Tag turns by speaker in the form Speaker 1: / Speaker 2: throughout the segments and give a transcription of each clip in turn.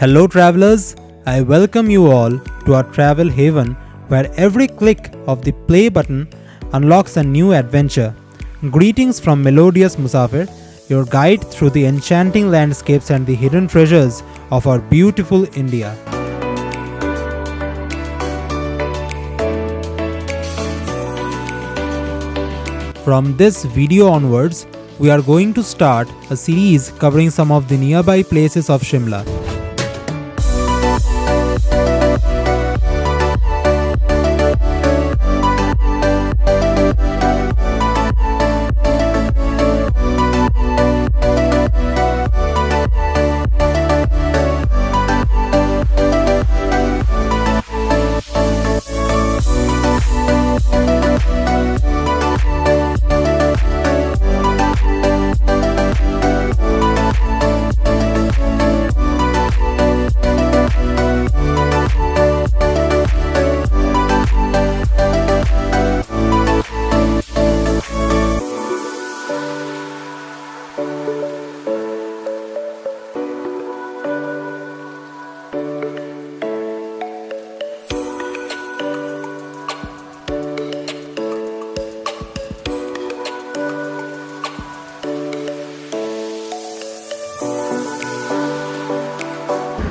Speaker 1: Hello travelers, I welcome you all to our travel haven where every click of the play button unlocks a new adventure. Greetings from Melodious Musafir, your guide through the enchanting landscapes and the hidden treasures of our beautiful India. From this video onwards, we are going to start a series covering some of the nearby places of Shimla.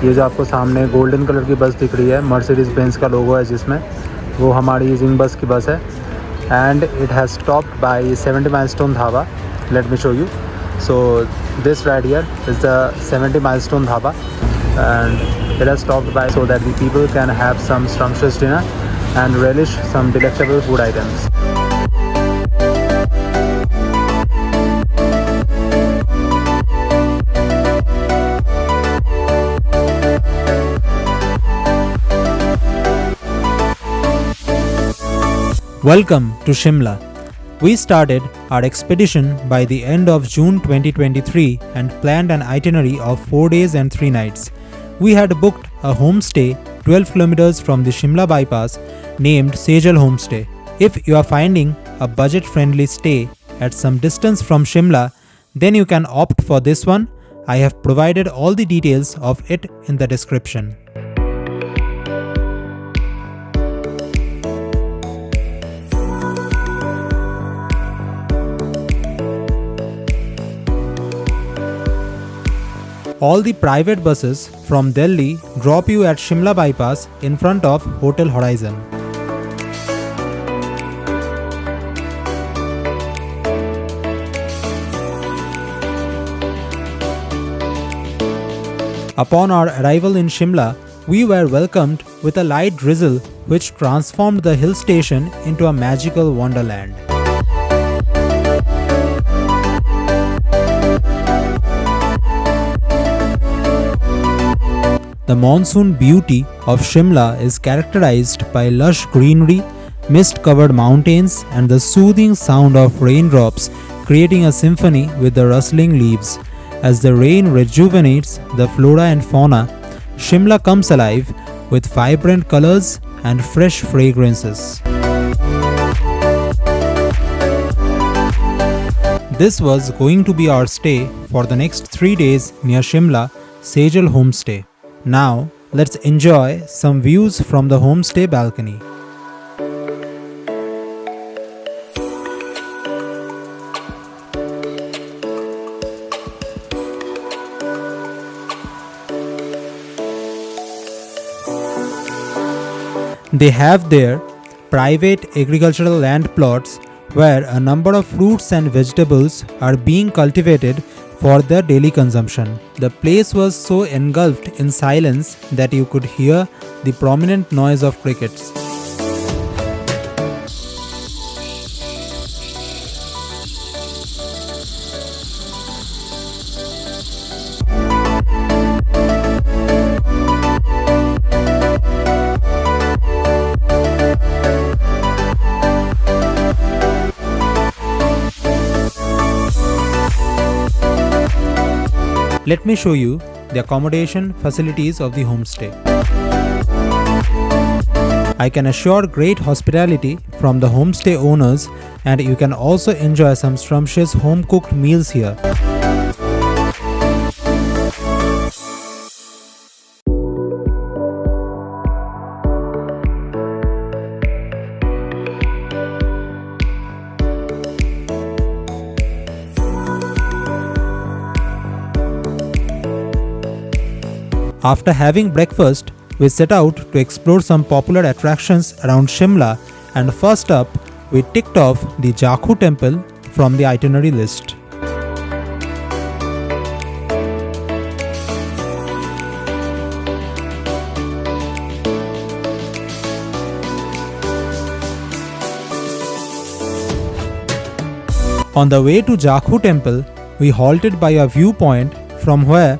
Speaker 2: ये जो आपको सामने golden colour की बस दिख रही है, Mercedes Benz का लोगो है जिसमें, वो हमारी जिंग बस की बस है and it has stopped bye 70 milestone dhaba. Let me show you. So this ride here is the 70 milestone dhaba and it has stopped bye so that the people can have some scrumptious dinner and relish some delectable food items.
Speaker 1: Welcome to Shimla. We started our expedition by the end of June 2023 and planned an itinerary of 4 days and 3 nights. We had booked a homestay 12 kilometers from the Shimla bypass named Sejal Homestay. If you are finding a budget-friendly stay at some distance from Shimla, then you can opt for this one. I have provided all the details of it in the description. All the private buses from Delhi drop you at Shimla bypass in front of Hotel Horizon. Upon our arrival in Shimla, we were welcomed with a light drizzle which transformed the hill station into a magical wonderland. The monsoon beauty of Shimla is characterized by lush greenery, mist-covered mountains and the soothing sound of raindrops creating a symphony with the rustling leaves. As the rain rejuvenates the flora and fauna, Shimla comes alive with vibrant colors and fresh fragrances. This was going to be our stay for the next 3 days near Shimla, Sejal Homestay. Now, let's enjoy some views from the homestay balcony. They have their private agricultural land plots where a number of fruits and vegetables are being cultivated for their daily consumption. The place was so engulfed in silence that you could hear the prominent noise of crickets. Let me show you the accommodation facilities of the homestay. I can assure great hospitality from the homestay owners, and you can also enjoy some scrumptious home-cooked meals here. After having breakfast, we set out to explore some popular attractions around Shimla, and first up, we ticked off the Jakhu Temple from the itinerary list. On the way to Jakhu Temple, we halted by a viewpoint from where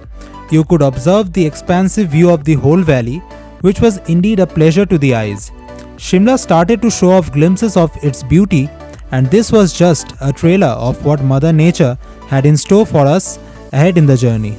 Speaker 1: you could observe the expansive view of the whole valley, which was indeed a pleasure to the eyes. Shimla started to show off glimpses of its beauty, and this was just a trailer of what Mother Nature had in store for us ahead in the journey.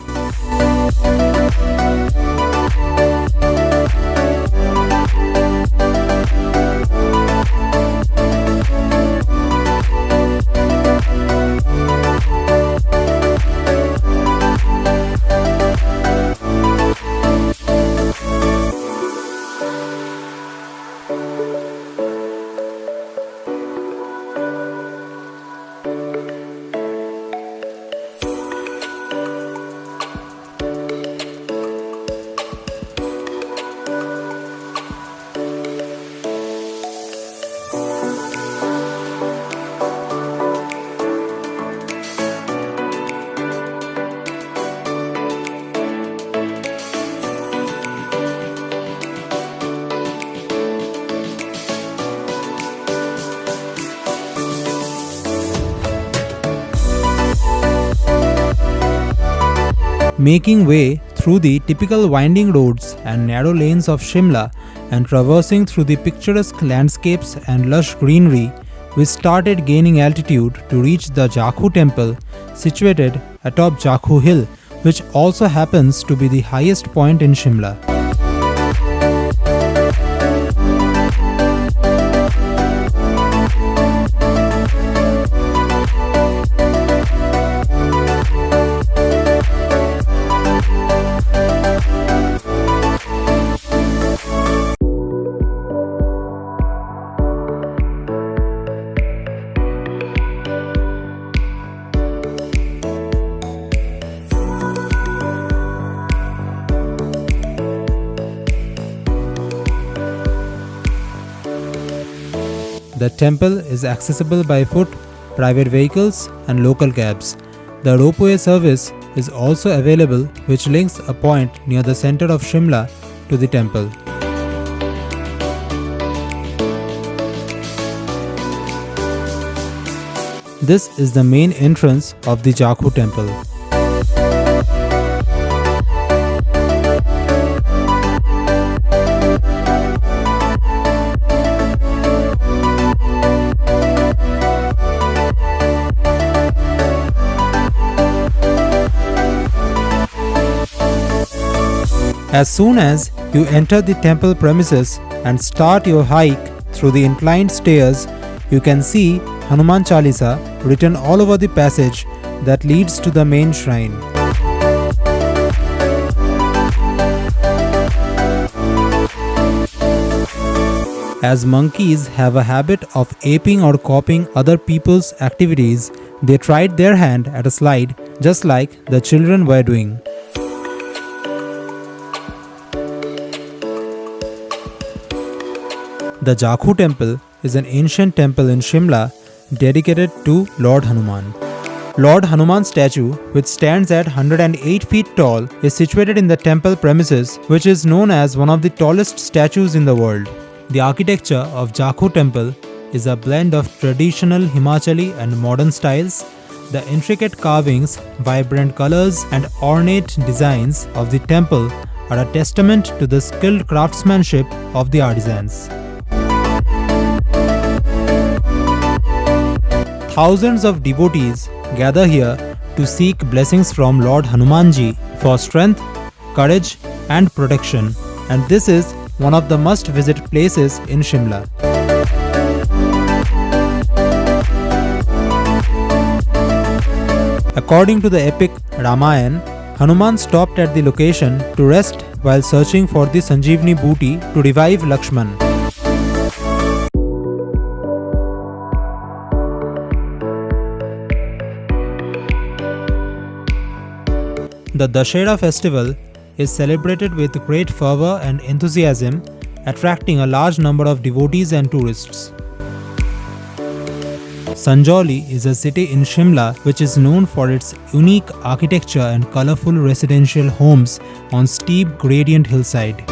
Speaker 1: Making way through the typical winding roads and narrow lanes of Shimla and traversing through the picturesque landscapes and lush greenery, we started gaining altitude to reach the Jakhu Temple, situated atop Jakhu Hill, which also happens to be the highest point in Shimla. The temple is accessible by foot, private vehicles, and local cabs. The ropeway service is also available, which links a point near the center of Shimla to the temple. This is the main entrance of the Jakhu Temple. As soon as you enter the temple premises and start your hike through the inclined stairs, you can see Hanuman Chalisa written all over the passage that leads to the main shrine. As monkeys have a habit of aping or copying other people's activities, they tried their hand at a slide just like the children were doing. The Jakhu Temple is an ancient temple in Shimla dedicated to Lord Hanuman. Lord Hanuman's statue, which stands at 108 feet tall, is situated in the temple premises, which is known as one of the tallest statues in the world. The architecture of Jakhu Temple is a blend of traditional Himachali and modern styles. The intricate carvings, vibrant colors, and ornate designs of the temple are a testament to the skilled craftsmanship of the artisans. Thousands of devotees gather here to seek blessings from Lord Hanumanji for strength, courage, and protection, and this is one of the must-visit places in Shimla. According to the epic Ramayana, Hanuman stopped at the location to rest while searching for the Sanjeevani booty to revive Lakshman. The Dussehra festival is celebrated with great fervor and enthusiasm, attracting a large number of devotees and tourists. Sanjauli is a city in Shimla which is known for its unique architecture and colorful residential homes on steep gradient hillside.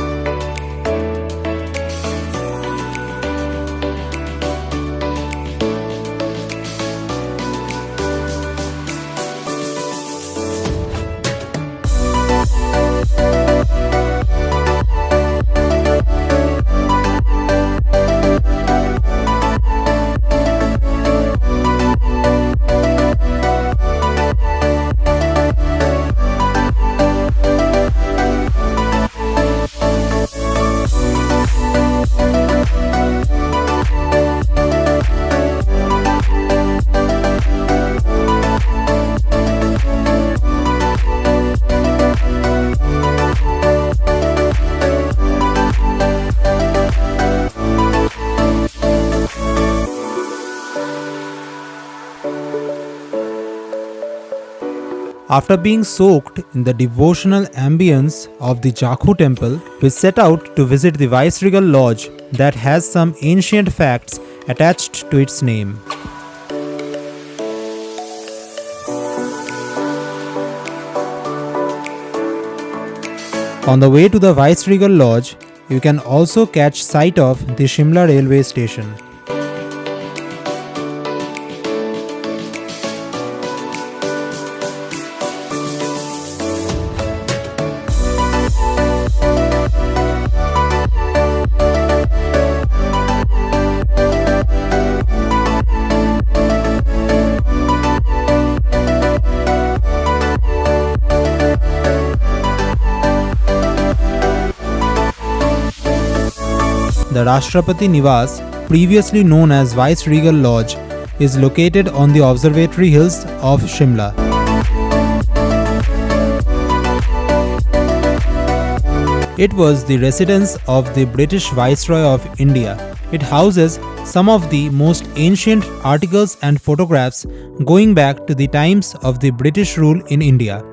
Speaker 1: After being soaked in the devotional ambience of the Jakhu Temple, we set out to visit the Viceregal Lodge that has some ancient facts attached to its name. On the way to the Viceregal Lodge, you can also catch sight of the Shimla Railway station. The Rashtrapati Niwas, previously known as Viceregal Lodge, is located on the Observatory Hills of Shimla. It was the residence of the British Viceroy of India. It houses some of the most ancient articles and photographs going back to the times of the British rule in India.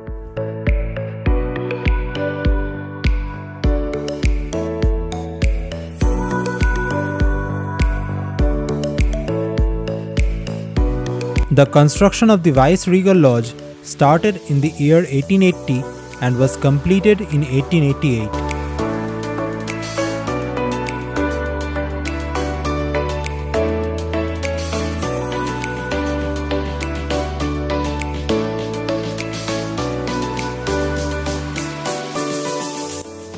Speaker 1: The construction of the Viceregal Lodge started in the year 1880 and was completed in 1888.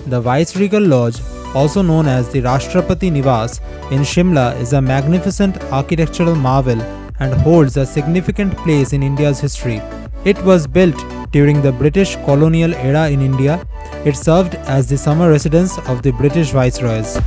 Speaker 1: The Viceregal Lodge, also known as the Rashtrapati Niwas in Shimla, is a magnificent architectural marvel and holds a significant place in India's history. It was built during the British colonial era in India. It served as the summer residence of the British viceroys.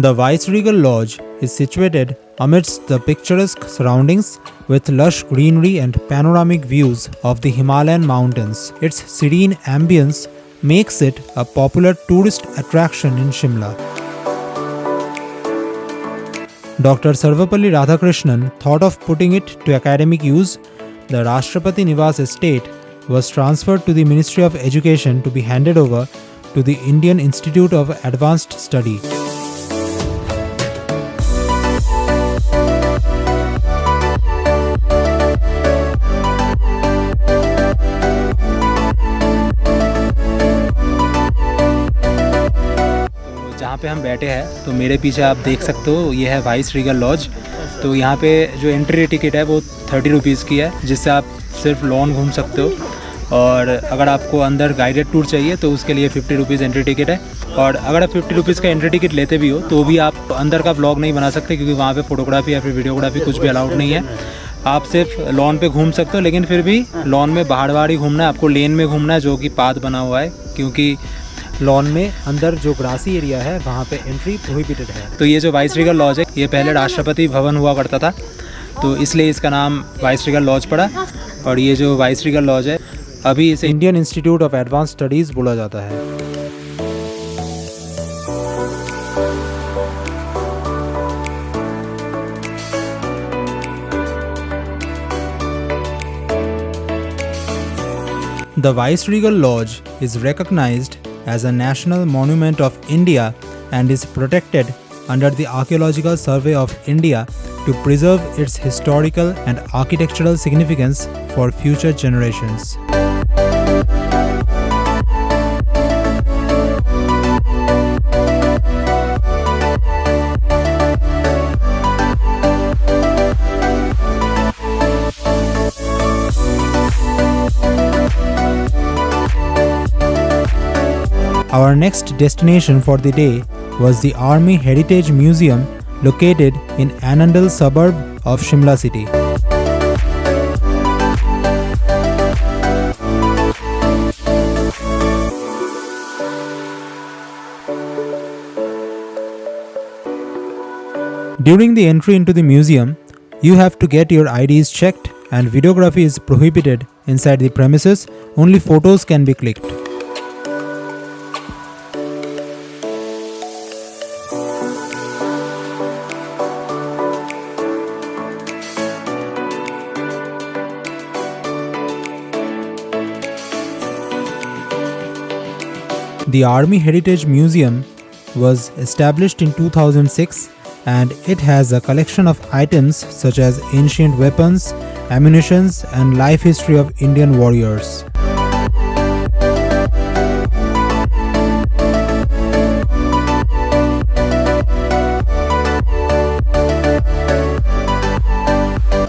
Speaker 1: The Viceregal Lodge is situated amidst the picturesque surroundings with lush greenery and panoramic views of the Himalayan mountains. Its serene ambience makes it a popular tourist attraction in Shimla. Dr. Sarvapalli Radhakrishnan thought of putting it to academic use. The Rashtrapati Niwas estate was transferred to the Ministry of Education to be handed over to the Indian Institute of Advanced Study.
Speaker 2: जहाँ पे हम बैठे हैं तो मेरे पीछे आप देख सकते हो ये है वाइसरीगल लॉज। तो यहाँ पे जो एंट्री टिकट है वो 30 रुपीज़ की है, जिससे आप सिर्फ लॉन घूम सकते हो। और अगर आपको अंदर गाइडेड टूर चाहिए तो उसके लिए 50 रुपीज़ एंट्री टिकट है। और अगर आप 50 रुपीज़ का एंट्री टिकट लेते भी हो तो भी आप अंदर का व्लॉग नहीं बना सकते, क्योंकि वहाँ पे फोटोग्राफी या फिर वीडियोग्राफी कुछ भी अलाउड नहीं है। आप सिर्फ लॉन पे घूम सकते हो, लेकिन फिर भी लॉन में बाहर बाहर ही घूमना है, आपको लेन में घूमना है जो कि पाथ बना हुआ है, क्योंकि
Speaker 1: लॉन में अंदर जो ग्रासी एरिया है वहाँ पे एंट्री प्रोहिबिटेड है। तो ये जो वाइसरीगल लॉज है ये पहले राष्ट्रपति भवन हुआ करता था, तो इसलिए इसका नाम वाइसरीगल लॉज पड़ा। और ये जो वाइसरीगल लॉज है अभी इसे Indian institute of advance studies बोला जाता है। The Viceregal Lodge is recognized as a national monument of India and is protected under the Archaeological Survey of India to preserve its historical and architectural significance for future generations. Our next destination for the day was the Army Heritage Museum located in Annandale suburb of Shimla city. During the entry into the museum, you have to get your IDs checked and videography is prohibited inside the premises. Only photos can be clicked. The Army Heritage Museum was established in 2006 and it has a collection of items such as ancient weapons, ammunition and life history of Indian warriors.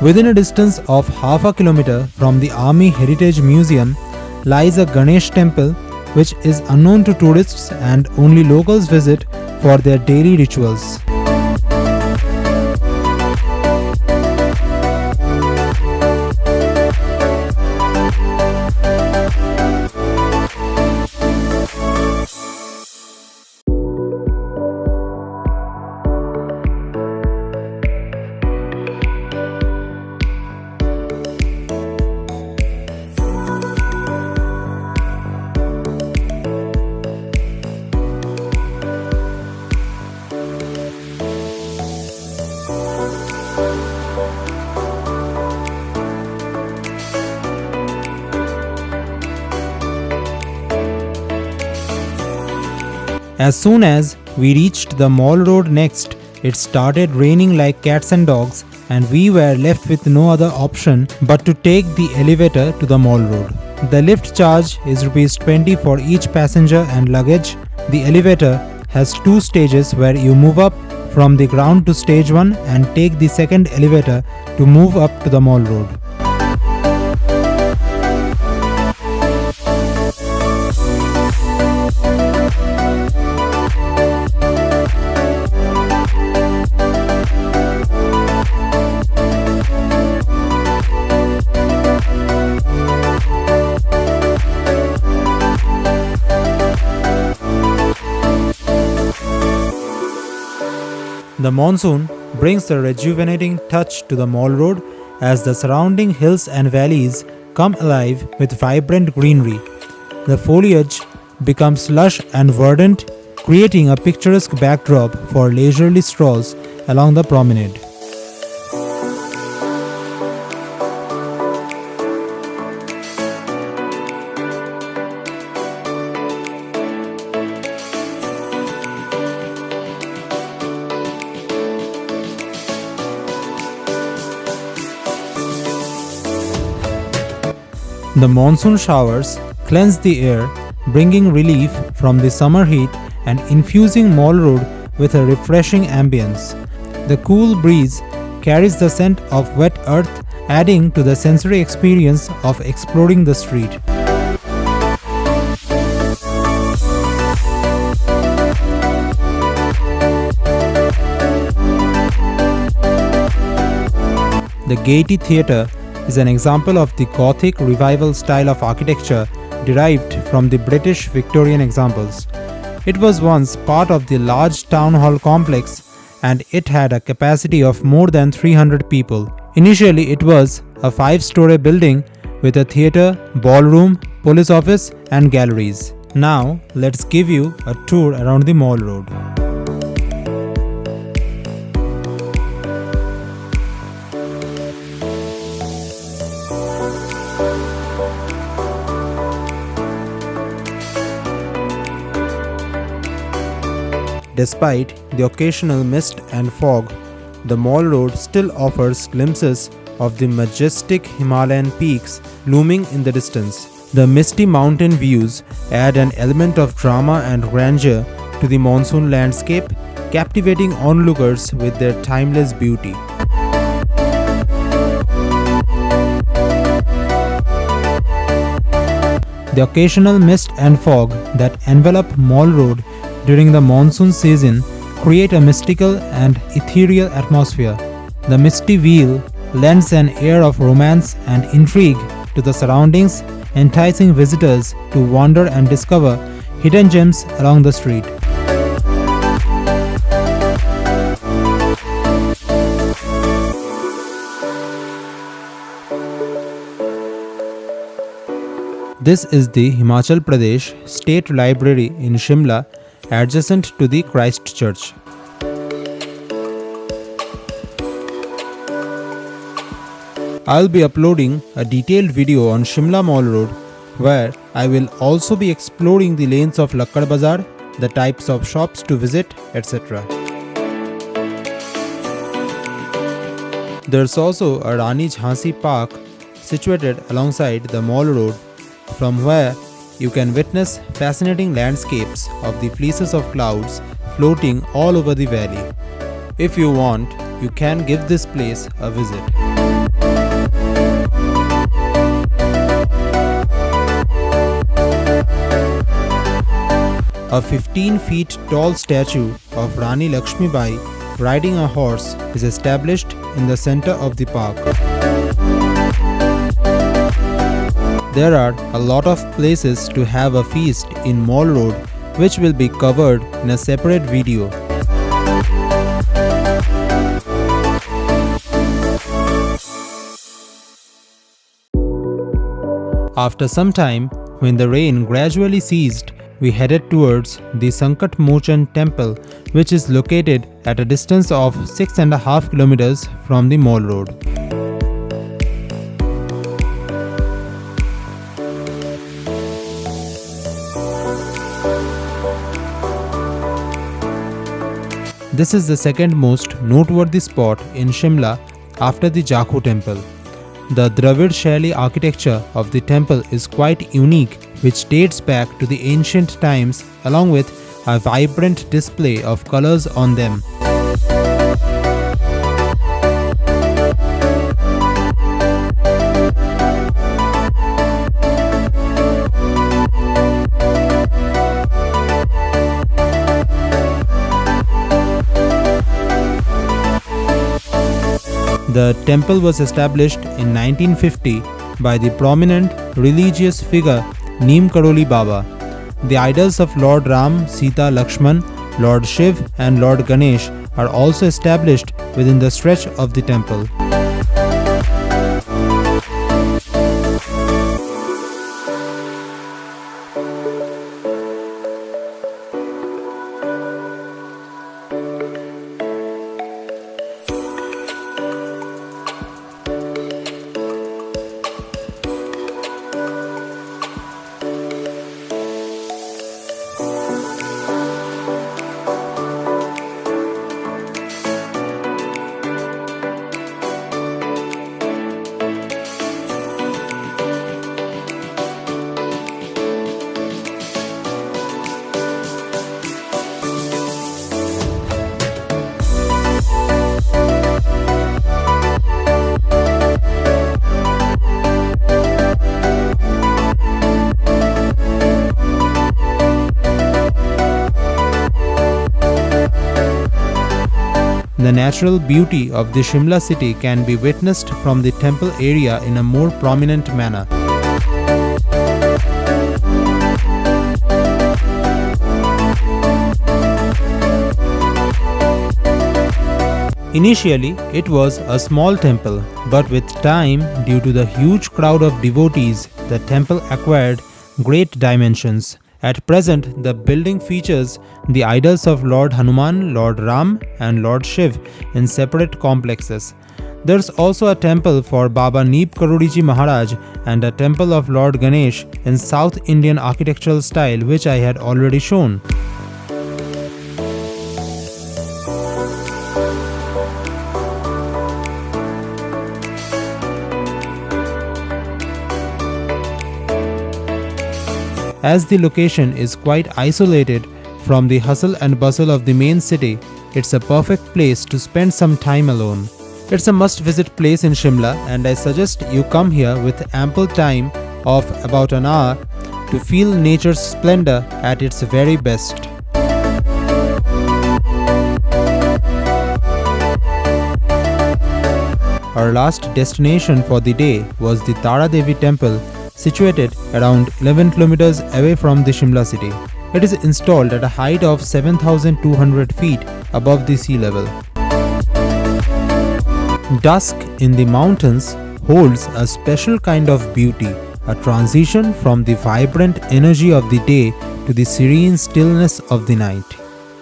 Speaker 1: Within a distance of half a kilometer from the Army Heritage Museum lies a Ganesh temple which is unknown to tourists and only locals visit for their daily rituals. As soon as we reached the mall road next, it started raining like cats and dogs and we were left with no other option but to take the elevator to the mall road. The lift charge is ₹20 for each passenger and luggage. The elevator has 2 stages where you move up from the ground to stage 1 and take the second elevator to move up to the mall road. The monsoon brings a rejuvenating touch to the mall road as the surrounding hills and valleys come alive with vibrant greenery. The foliage becomes lush and verdant, creating a picturesque backdrop for leisurely strolls along the promenade. The monsoon showers cleanse the air, bringing relief from the summer heat and infusing Mall Road with a refreshing ambience. The cool breeze carries the scent of wet earth, adding to the sensory experience of exploring the street. The Gaiety Theatre is an example of the Gothic revival style of architecture derived from the British Victorian examples. It was once part of the large town hall complex and it had a capacity of more than 300 people. Initially, it was a 5-story building with a theatre, ballroom, police office and galleries. Now, let's give you a tour around the Mall Road. Despite the occasional mist and fog, the Mall Road still offers glimpses of the majestic Himalayan peaks looming in the distance. The misty mountain views add an element of drama and grandeur to the monsoon landscape, captivating onlookers with their timeless beauty. The occasional mist and fog that envelop Mall Road during the monsoon season create a mystical and ethereal atmosphere. The misty veil lends an air of romance and intrigue to the surroundings, enticing visitors to wander and discover hidden gems along the street. This is the Himachal Pradesh State Library in Shimla, adjacent to the Christ Church. I'll be uploading a detailed video on Shimla Mall Road where I will also be exploring the lanes of Lakkad Bazaar, the types of shops to visit, etc. There's also a Rani Jhansi Park situated alongside the Mall Road, from where you can witness fascinating landscapes of the fleeces of clouds floating all over the valley. If you want, you can give this place a visit. A 15 feet tall statue of Rani Lakshmibai riding a horse is established in the center of the park. There are a lot of places to have a feast in Mall Road, which will be covered in a separate video. After some time, when the rain gradually ceased, we headed towards the Sankat Mochan Temple, which is located at a distance of 6.5 kilometers from the Mall Road. This is the second most noteworthy spot in Shimla after the Jakhu Temple. The Dravid Shaili architecture of the temple is quite unique, which dates back to the ancient times along with a vibrant display of colors on them. The temple was established in 1950 by the prominent religious figure Neem Karoli Baba. The idols of Lord Ram, Sita, Lakshman, Lord Shiv and Lord Ganesh are also established within the stretch of the temple. The natural beauty of the Shimla city can be witnessed from the temple area in a more prominent manner. Initially, it was a small temple, but with time, due to the huge crowd of devotees, the temple acquired great dimensions. At present, the building features the idols of Lord Hanuman, Lord Ram, and Lord Shiv in separate complexes. There's also a temple for Baba Neep Karudiji Maharaj and a temple of Lord Ganesh in South Indian architectural style, which I had already shown. As the location is quite isolated from the hustle and bustle of the main city, it's a perfect place to spend some time alone. It's a must-visit place in Shimla, and I suggest you come here with ample time of about an hour to feel nature's splendor at its very best. Our last destination for the day was the Devi Temple, situated around 11 kilometers away from the Shimla city. It is installed at a height of 7,200 feet above the sea level. Dusk in the mountains holds a special kind of beauty, a transition from the vibrant energy of the day to the serene stillness of the night.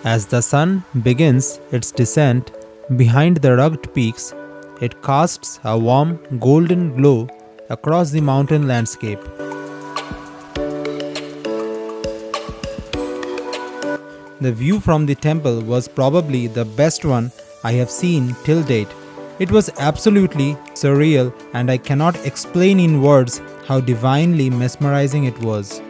Speaker 1: As the sun begins its descent behind the rugged peaks, it casts a warm golden glow across the mountain landscape. The view from the temple was probably the best one I have seen till date. It was absolutely surreal, and I cannot explain in words how divinely mesmerizing it was.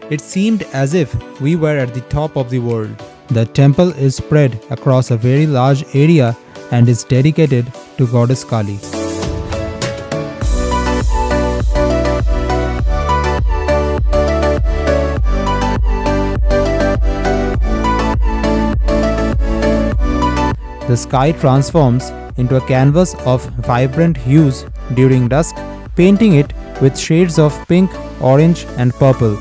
Speaker 1: It seemed as if we were at the top of the world. The temple is spread across a very large area and is dedicated to Goddess Kali. The sky transforms into a canvas of vibrant hues during dusk, painting it with shades of pink, orange, and purple.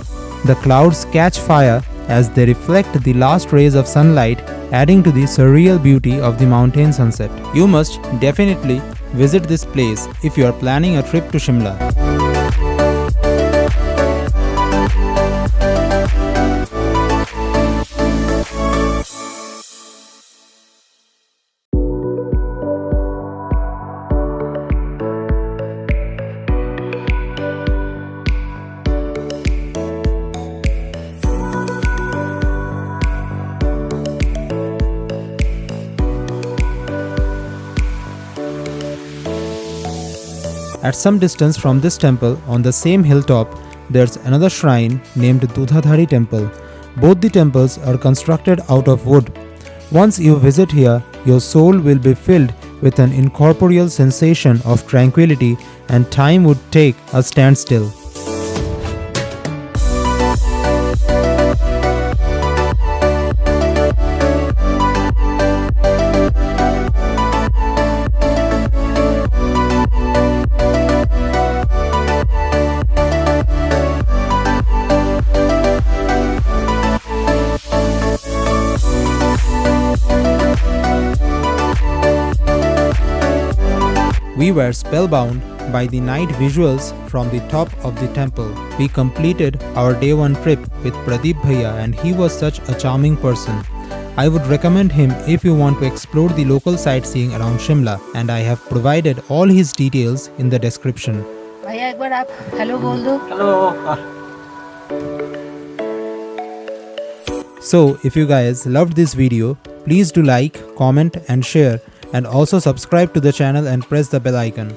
Speaker 1: The clouds catch fire as they reflect the last rays of sunlight, adding to the surreal beauty of the mountain sunset. You must definitely visit this place if you are planning a trip to Shimla. At some distance from this temple, on the same hilltop, there's another shrine named Dudhadhari Temple. Both the temples are constructed out of wood. Once you visit here, your soul will be filled with an incorporeal sensation of tranquility, and time would take a standstill. We were spellbound by the night visuals from the top of the temple. We completed our day one trip with Pradeep Bhaiya, and he was such a charming person. I would recommend him if you want to explore the local sightseeing around Shimla, and I have provided all his details in the description.
Speaker 3: भैया एक बार आप hello बोल दो।
Speaker 1: So, if you guys loved this video, please do like, comment and share, and also subscribe to the channel and press the bell icon.